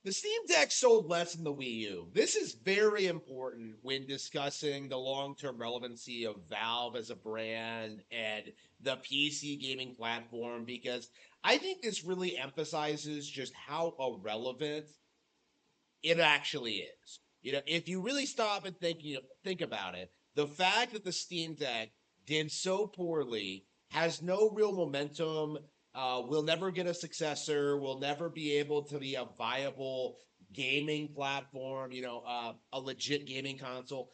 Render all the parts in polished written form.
The Steam Deck sold less than the Wii U. This is very important when discussing the long-term relevancy of Valve as a brand and the PC gaming platform, because I think this really emphasizes just how irrelevant it actually is. If you really stop and think about it, the fact that the Steam Deck did so poorly, has no real momentum, will never get a successor, will never be able to be a viable gaming platform, a legit gaming console.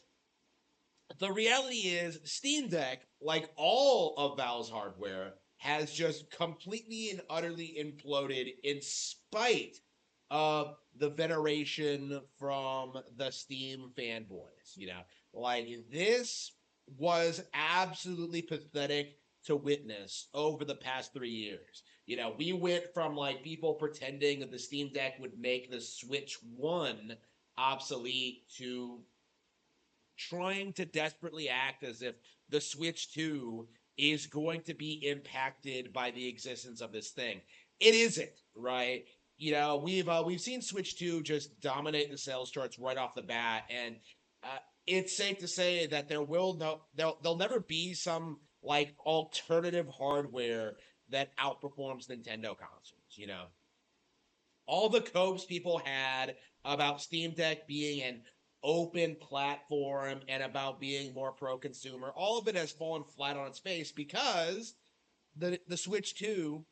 The reality is, Steam Deck, like all of Valve's hardware, has just completely and utterly imploded in spite of the veneration from the Steam fanboys. Like, this was absolutely pathetic to witness over the past 3 years. We went from like people pretending that the Steam Deck would make the Switch 1 obsolete to trying to desperately act as if the Switch 2 is going to be impacted by the existence of this thing. It isn't, right? We've seen Switch 2 just dominate the sales charts right off the bat, and it's safe to say that there'll never be some like alternative hardware that outperforms Nintendo consoles. All the copes people had about Steam Deck being an open platform and about being more pro consumer, all of it has fallen flat on its face because the Switch 2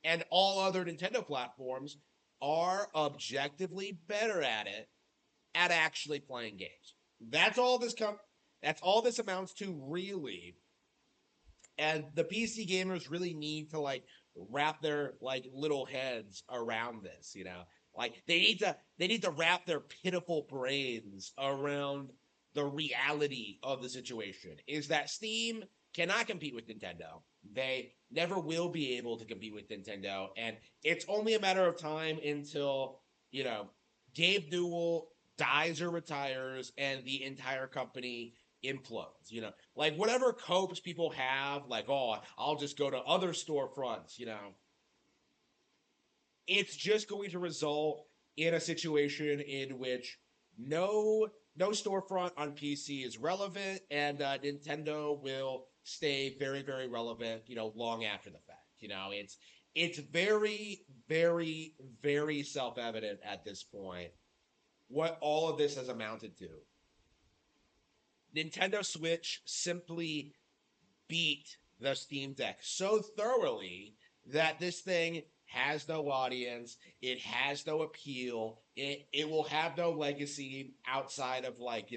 and all other Nintendo platforms are objectively better at it at actually playing games. That's all that's all this amounts to, really. And the PC gamers really need to like wrap their like little heads around this. Like they need to wrap their pitiful brains around the reality of the situation is that Steam cannot compete with Nintendo. They never will be able to compete with Nintendo, and it's only a matter of time until, you know, Gabe Newell dies or retires and the entire company implodes. Like whatever copes people have, like, oh, I'll just go to other storefronts. It's just going to result in a situation in which no storefront on PC is relevant, and Nintendo will stay very, very relevant, long after the fact. It's very, very, very self-evident at this point what all of this has amounted to. Nintendo Switch simply beat the Steam Deck so thoroughly that this thing has no audience, it has no appeal, it will have no legacy outside of like,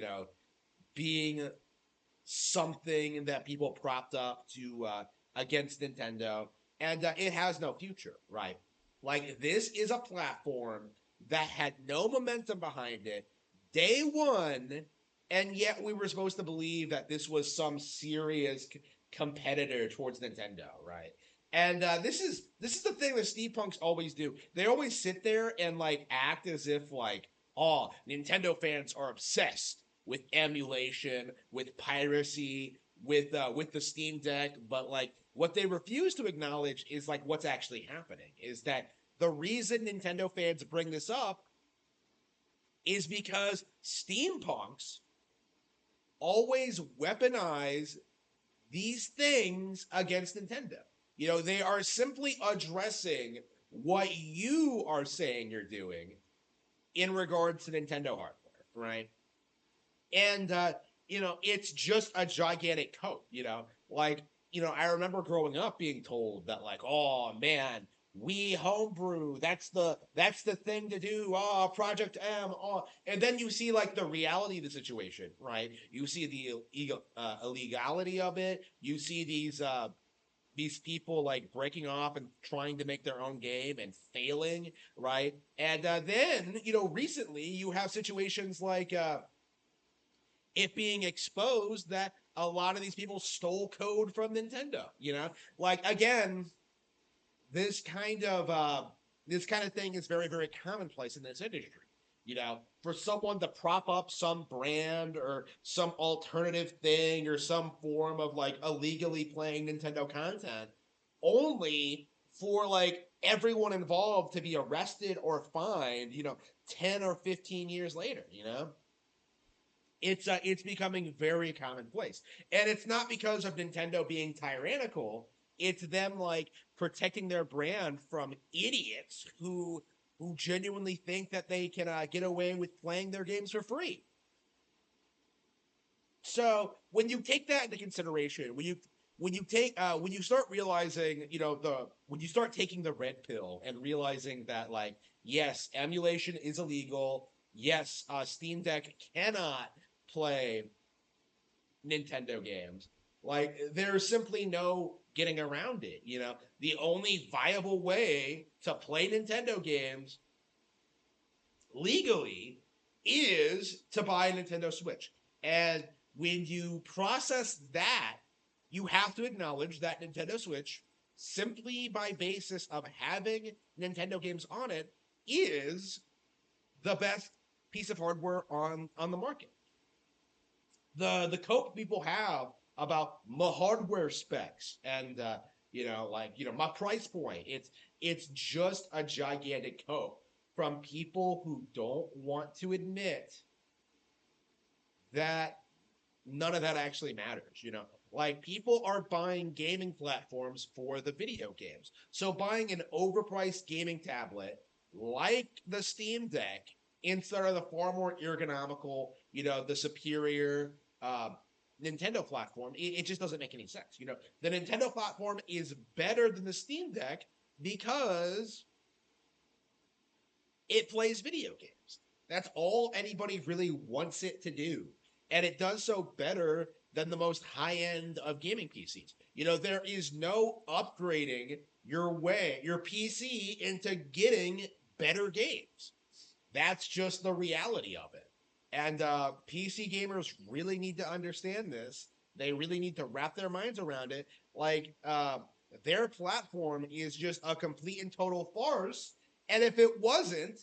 being something that people propped up to against Nintendo, and it has no future, right? Like this is a platform that had no momentum behind it day one, and yet we were supposed to believe that this was some serious competitor towards Nintendo, right? And this is the thing that steampunks always do. They always sit there and like act as if like, oh, Nintendo fans are obsessed with emulation, with piracy, with the Steam Deck, but like what they refuse to acknowledge is like what's actually happening is that the reason Nintendo fans bring this up is because steampunks always weaponize these things against Nintendo. They are simply addressing what you are saying you're doing in regards to Nintendo hardware, right? And it's just a gigantic cope. Like, I remember growing up being told that like, oh man, we homebrew, that's the thing to do. Oh, Project M. Oh, and then you see like the reality of the situation, right? You see the illegality of it. You see these people like breaking off and trying to make their own game and failing, right? And then recently you have situations like it being exposed that a lot of these people stole code from Nintendo. Like again, this kind of thing is very, very commonplace in this industry. For someone to prop up some brand or some alternative thing or some form of like illegally playing Nintendo content, only for like everyone involved to be arrested or fined, 10 or 15 years later, it's becoming very commonplace. And it's not because of Nintendo being tyrannical, it's them like protecting their brand from idiots who genuinely think that they can get away with playing their games for free. So when you take that into consideration, when you start realizing, the when you start taking the red pill and realizing that, like, yes, emulation is illegal. Yes, Steam Deck cannot play Nintendo games. Like, there's simply no getting around it. The only viable way to play Nintendo games legally is to buy a Nintendo Switch. And when you process that, you have to acknowledge that Nintendo Switch, simply by basis of having Nintendo games on it, is the best piece of hardware on the market. The cope people have about my hardware specs and my price point, it's just a gigantic cope from people who don't want to admit that none of that actually matters. Like, people are buying gaming platforms for the video games, so buying an overpriced gaming tablet like the Steam Deck instead of the far more ergonomical, the superior uh, Nintendo platform, it just doesn't make any sense. The Nintendo platform is better than the Steam Deck because it plays video games. That's all anybody really wants it to do. And it does so better than the most high end of gaming PCs. There is no upgrading your PC into getting better games. That's just the reality of it. And PC gamers really need to understand this. They really need to wrap their minds around it. Like, their platform is just a complete and total farce. And if it wasn't,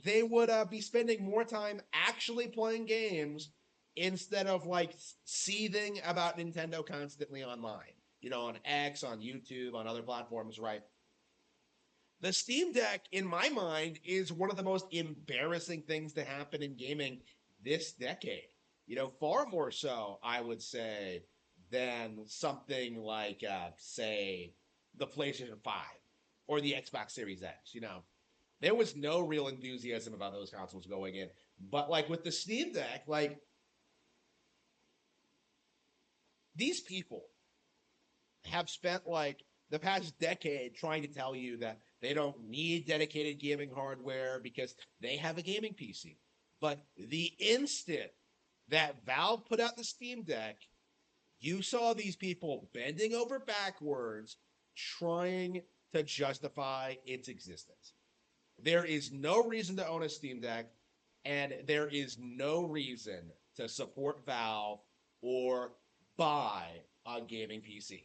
they would be spending more time actually playing games instead of like seething about Nintendo constantly online. On X, on YouTube, on other platforms, right? The Steam Deck, in my mind, is one of the most embarrassing things to happen in gaming this decade. Far more so, I would say, than something like, say, the PlayStation 5 or the Xbox Series X. There was no real enthusiasm about those consoles going in. But, like, with the Steam Deck, like, these people have spent like the past decade trying to tell you that they don't need dedicated gaming hardware because they have a gaming PC. But the instant that Valve put out the Steam Deck, you saw these people bending over backwards trying to justify its existence. There is no reason to own a Steam Deck, and there is no reason to support Valve or buy a gaming PC.